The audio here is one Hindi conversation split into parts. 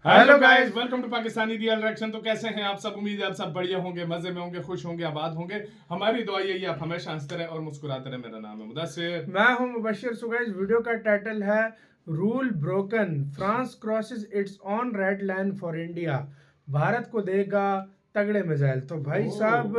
Hello guys, welcome to Pakistani real reaction. तो कैसे हैं आप सब? उम्मीद है आप सब बढ़िया होंगे, मजे में होंगे, खुश होंगे, आबाद होंगे। हमारी दुआ यही है आप हमेशा हंसते रहे और मुस्कुराते रहे। मेरा नाम है मुदस्सिर, मैं हूं मुबशिर। सो गाइस, वीडियो का टाइटल है rule broken, France crosses it's on red line for India. Bharat को देगा तगड़े मिसाइल। तो भाई साहब,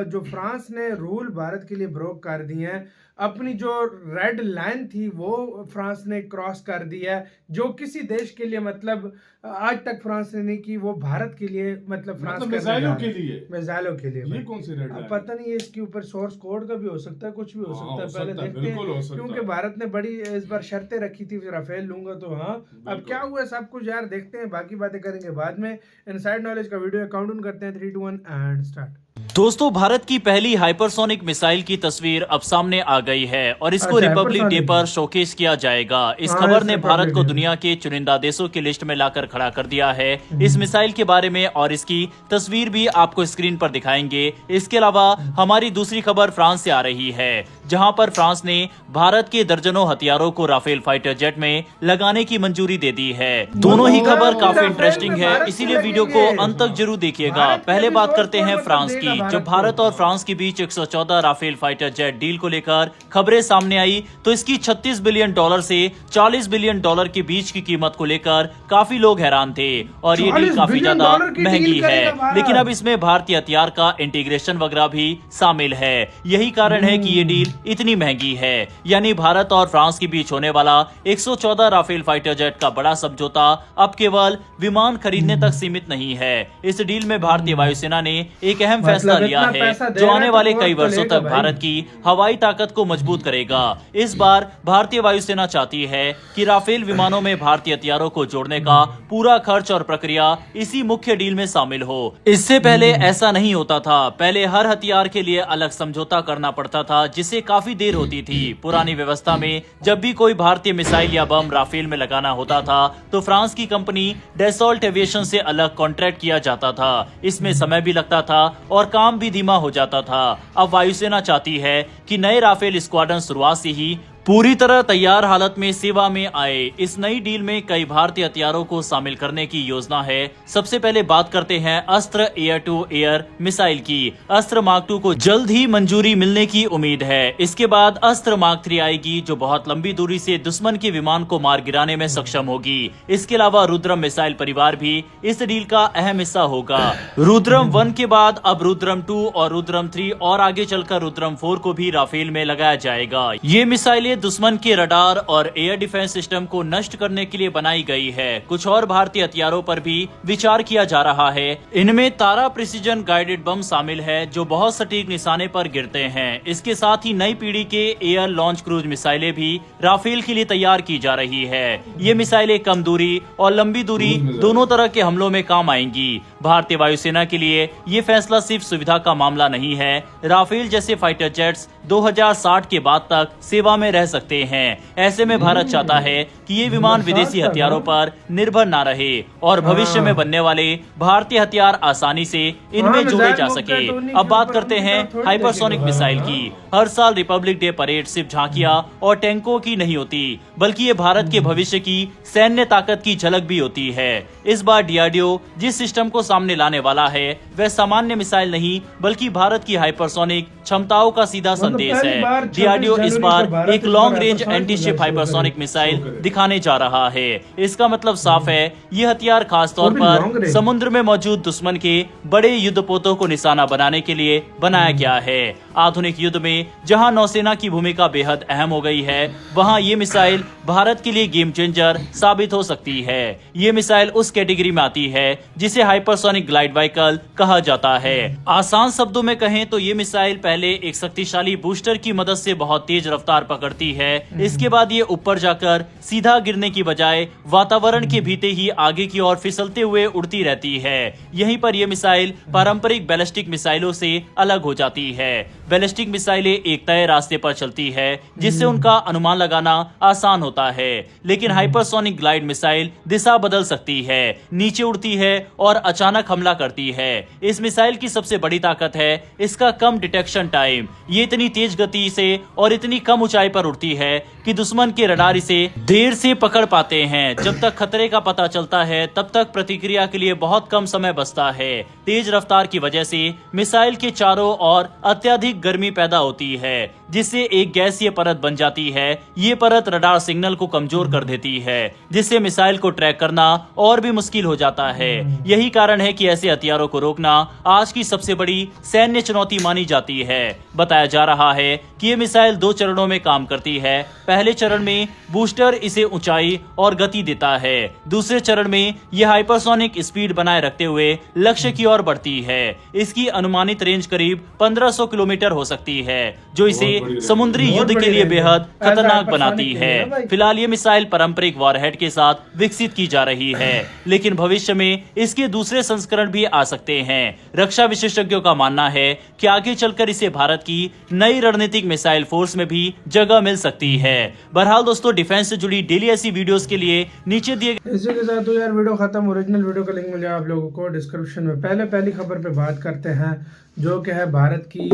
जो फ्रांस ने रूल भारत के लिए ब्रोक कर दिए हैं, अपनी जो रेड लाइन थी वो फ्रांस ने क्रॉस कर दी है, जो किसी देश के लिए मतलब आज तक फ्रांस ने नहीं की, वो भारत के लिए मतलब फ्रांस मिसाइलों के लिए, मिसाइलों के लिए। ये कौन सी रेड लाइन? पता नहीं है, इसके ऊपर सोर्स कोड का भी हो सकता है, कुछ भी हो सकता है, पहले देखते हैं। क्योंकि भारत ने बड़ी इस बार शर्तें रखी थी, राफेल लूंगा तो हाँ। अब क्या हुआ सब कुछ यार देखते हैं, बाकी बातें करेंगे बाद में। इनसाइड नॉलेज का वीडियो काउंट करते हैं। 3, 2, 1 एंड स्टार्ट। दोस्तों, भारत की पहली हाइपरसोनिक मिसाइल की तस्वीर अब सामने आ गई है और इसको रिपब्लिक डे पर शोकेस किया जाएगा। इस खबर ने भारत को दुनिया के चुनिंदा देशों की लिस्ट में लाकर खड़ा कर दिया है। इस मिसाइल के बारे में और इसकी तस्वीर भी आपको स्क्रीन पर दिखाएंगे। इसके अलावा हमारी दूसरी खबर फ्रांस से आ रही है, जहां पर फ्रांस ने भारत के दर्जनों हथियारों को राफेल फाइटर जेट में लगाने की मंजूरी दे दी है। दोनों ही खबर काफी इंटरेस्टिंग है, इसीलिए वीडियो को अंत तक जरूर देखिएगा। पहले बात करते हैं फ्रांस की। जब भारत और फ्रांस के बीच 114 राफेल फाइटर जेट डील को लेकर खबरें सामने आई, तो इसकी $36 बिलियन से $40 बिलियन के बीच की कीमत को लेकर काफी लोग हैरान थे और ये डील काफी ज्यादा महंगी है। लेकिन अब इसमें भारतीय हथियार का इंटीग्रेशन वगैरह भी शामिल है। यही कारण है कि ये डील इतनी महंगी है। यानी भारत और फ्रांस के बीच होने वाला 114 राफेल फाइटर जेट का बड़ा समझौता अब केवल विमान खरीदने तक सीमित नहीं है। इस डील में भारतीय वायुसेना ने एक अहम फैसला लिया है, जो आने वाले कई वर्षों तक भारत की हवाई ताकत को मजबूत करेगा। इस बार भारतीय वायुसेना चाहती है कि राफेल विमानों में भारतीय हथियारों को जोड़ने का पूरा खर्च और प्रक्रिया इसी मुख्य डील में शामिल हो। इससे पहले ऐसा नहीं होता था। पहले हर हथियार के लिए अलग समझौता करना पड़ता था, जिससे काफी देर होती थी। पुरानी व्यवस्था में जब भी कोई भारतीय मिसाइल या बम राफेल में लगाना होता था, तो फ्रांस की कंपनी डेसॉल्ट एविएशन से अलग कॉन्ट्रैक्ट किया जाता था। इसमें समय भी लगता था और काम भी धीमा हो जाता था। अब वायुसेना चाहती है कि नए राफेल स्क्वाड्रन शुरुआत से ही पूरी तरह तैयार हालत में सेवा में आए। इस नई डील में कई भारतीय हथियारों को शामिल करने की योजना है। सबसे पहले बात करते हैं अस्त्र एयर टू एयर मिसाइल की। अस्त्र मार्क 2 को जल्द ही मंजूरी मिलने की उम्मीद है। इसके बाद अस्त्र मार्क 3 आएगी, जो बहुत लंबी दूरी से दुश्मन के विमान को मार गिराने में सक्षम होगी। इसके अलावा रुद्रम मिसाइल परिवार भी इस डील का अहम हिस्सा होगा। रुद्रम 1 के बाद अब रुद्रम 2 और रुद्रम 3 और आगे चलकर रुद्रम 4 को भी राफेल में लगाया जाएगा। ये मिसाइलें दुश्मन के रडार और एयर डिफेंस सिस्टम को नष्ट करने के लिए बनाई गई है। कुछ और भारतीय हथियारों पर भी विचार किया जा रहा है। इनमें तारा प्रिसीजन गाइडेड बम शामिल है, जो बहुत सटीक निशाने पर गिरते हैं। इसके साथ ही नई पीढ़ी के एयर लॉन्च क्रूज मिसाइलें भी राफेल के लिए तैयार की जा रही है। ये मिसाइलें कम दूरी और लंबी दूरी दोनों तरह के हमलों में काम आएंगी। भारतीय वायुसेना के लिए ये फैसला सिर्फ सुविधा का मामला नहीं है। राफेल जैसे फाइटर जेट्स 2060 के बाद तक सेवा में रह सकते हैं। ऐसे में भारत चाहता है कि ये विमान विदेशी हथियारों पर निर्भर ना रहे और भविष्य में बनने वाले भारतीय हथियार आसानी से इनमें जोड़े जा सके। अब बात करते हैं हाइपरसोनिक मिसाइल की। हर साल रिपब्लिक डे परेड सिर्फ झांकियां और टैंकों की नहीं होती, बल्कि ये भारत के भविष्य की सैन्य ताकत की झलक भी होती है। इस बार डीआरडीओ जिस सिस्टम को सामने लाने वाला है, वह सामान्य मिसाइल नहीं, बल्कि भारत की हाइपरसोनिक क्षमताओं का सीधा संदेश है। डीआरडीओ इस बार एक long range anti ship hypersonic missile दिखाने जा रहा है। इसका मतलब साफ है, ये हथियार खासतौर पर समुद्र में मौजूद दुश्मन के बड़े युद्धपोतों को निशाना बनाने के लिए बनाया गया है। आधुनिक युद्ध में जहां नौसेना की भूमिका बेहद अहम हो गई है, वहां ये मिसाइल भारत के लिए गेम चेंजर साबित हो सकती है। ये मिसाइल उस कैटेगरी में आती है जिसे हाइपरसोनिक ग्लाइड व्हीकल कहा जाता है। आसान शब्दों में कहें तो ये मिसाइल पहले एक शक्तिशाली बूस्टर की मदद से बहुत तेज रफ्तार पकड़ती है। इसके बाद ये ऊपर जाकर सीधा गिरने की बजाय वातावरण के भीतर ही आगे की ओर फिसलते हुए उड़ती रहती है। यहीं पर यह मिसाइल पारंपरिक बैलिस्टिक मिसाइलों से अलग हो जाती है। बैलिस्टिक मिसाइलें एक तय रास्ते पर चलती है जिससे उनका अनुमान लगाना आसान होता है, लेकिन हाइपरसोनिक ग्लाइड मिसाइल दिशा बदल सकती है, नीचे उड़ती है और अचानक हमला करती है। इस मिसाइल की सबसे बड़ी ताकत है इसका कम डिटेक्शन टाइम। ये इतनी तेज गति से और इतनी कम ऊंचाई पर उड़ती है कि दुश्मन के रडार इसे देर से पकड़ पाते हैं। जब तक खतरे का पता चलता है तब तक प्रतिक्रिया के लिए बहुत कम समय बचता है। तेज रफ्तार की वजह से मिसाइल के चारों ओर अत्यधिक गर्मी पैदा होती है जिससे एक गैसीय परत बन जाती है। ये परत रडार सिग्नल को कमजोर कर देती है जिससे मिसाइल को ट्रैक करना और भी मुश्किल हो जाता है। यही कारण है कि ऐसे हथियारों को रोकना आज की सबसे बड़ी सैन्य चुनौती मानी जाती है। बताया जा रहा है कि ये मिसाइल 2 चरणों में काम करती है। पहले चरण में बूस्टर इसे ऊंचाई और गति देता है। दूसरे चरण में यह हाइपरसोनिक स्पीड बनाए रखते हुए लक्ष्य की ओर बढ़ती है। इसकी अनुमानित रेंज करीब 1500 किलोमीटर हो सकती है जो इसे समुद्री युद्ध के लिए बेहद खतरनाक बनाती है। फिलहाल ये मिसाइल पारंपरिक वॉरहेड के साथ विकसित की जा रही है, लेकिन भविष्य में इसके दूसरे संस्करण भी आ सकते हैं। रक्षा विशेषज्ञों का मानना है कि आगे चलकर इसे भारत की नई रणनीतिक मिसाइल फोर्स में भी जगह मिल सकती है। बहरहाल दोस्तों, डिफेंस से जुड़ी डेली ऐसी वीडियोस के लिए नीचे दिए इसी के साथ तो यार वीडियो खत्म। ओरिजिनल वीडियो का लिंक मिल जाए आप लोगों को डिस्क्रिप्शन में। पहली खबर पे बात करते हैं जो कि है भारत की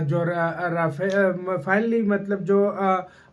जो राफेल फाइनली मतलब जो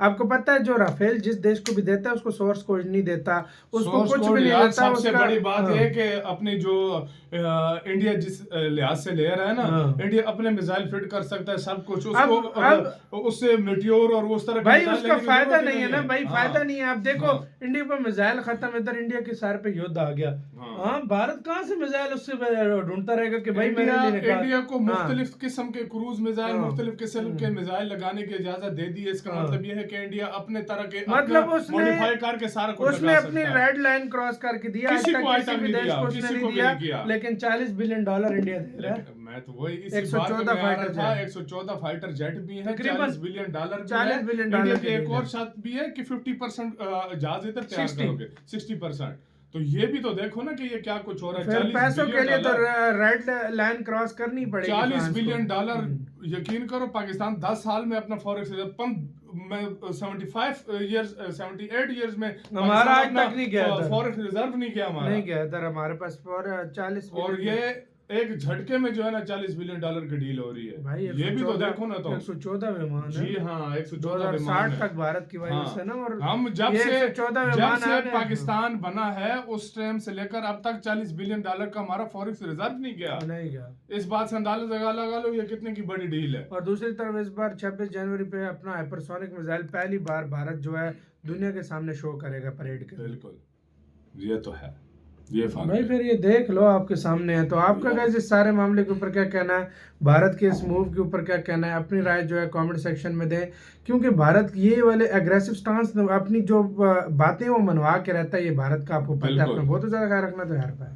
आपको पता है जो राफेल जिस देश को भी देता है उसको सोर्स कोड नहीं देता, उसको कुछ भी नहीं देता। सबसे बड़ी बात है कि अपनी जो इंडिया जिस लिहाज से ले रहा है ना, इंडिया अपने मिसाइल फिट कर सकता है सब कुछ। उसको उससे मेटियोर और उस तरह भाई उसका फायदा नहीं है ना भाई, फायदा नहीं है। आप देखो इंडिया पर मिसाइल खत्म, इधर इंडिया के सर पे युद्ध आ गया। हाँ, भारत कहाँ से मिसाइल उससे ढूंढता रहेगा कि भाई इंडिया को मुख्तलिफ किस्म के क्रूज मिसाइल, मुख्तलिफ किस्म के मिसाइल लगाने की इजाजत दे दी है। इसका मतलब यह है कि इंडिया अपने तरह के मतलब मॉडिफाई करके सारा कुछ उसने अपनी रेड लाइन क्रॉस करके दिया। किसी भी देश को उसने नहीं दिया, लेकिन $40 बिलियन इंडिया दे रहा है। मैं तो वही इसी बात में आ रहा था। 114 फाइटर जेट भी है, $40 बिलियन इंडिया की एक और शर्त भी है कि 50% जहाज इधर तैयार करोगे, 60%। तो ये भी तो देखो ना कि ये क्या कुछ हो रहा है। फिर पैसों के लिए तो रेड लाइन क्रॉस करनी पड़ेगी। $40 बिलियन यकीन करो पाकिस्तान 10 साल में अपना फॉरेक्स रिजर्व 78 इयर्स में हमारा आज तक नहीं गया, फॉरेक्स रिजर्व नहीं गया हमारा, नहीं गया इधर हमारे पास 40। और ये एक झटके में जो है ना $40 बिलियन की डील हो रही है भाई। ये भी तो देखो ना। तो 114 विमान है जी। हाँ, 114 विमान तक भारत की वायु सेना। और हम जब से पाकिस्तान बना है उस टाइम से लेकर अब तक $40 बिलियन का हमारा फॉरेक्स रिजर्व नहीं गया। इस बात से अंदाजा लगा लो ये कितने की बड़ी डील है। और दूसरी तरफ इस बार 26 जनवरी पे अपना हाइपरसोनिक मिसाइल पहली बार भारत जो है दुनिया के सामने शो करेगा परेड के। बिल्कुल, ये तो है। ये भाई फिर ये देख लो आपके सामने है। तो आपका कैसे इस सारे मामले के ऊपर क्या कहना है, भारत के इस मूव के ऊपर क्या कहना है, अपनी राय जो है कमेंट सेक्शन में दें। क्योंकि भारत ये वाले एग्रेसिव स्टांस अपनी जो बातें वो मनवा के रहता है, ये भारत का आपको पता है। अपना बहुत ज्यादा ख्याल रखना तो यार।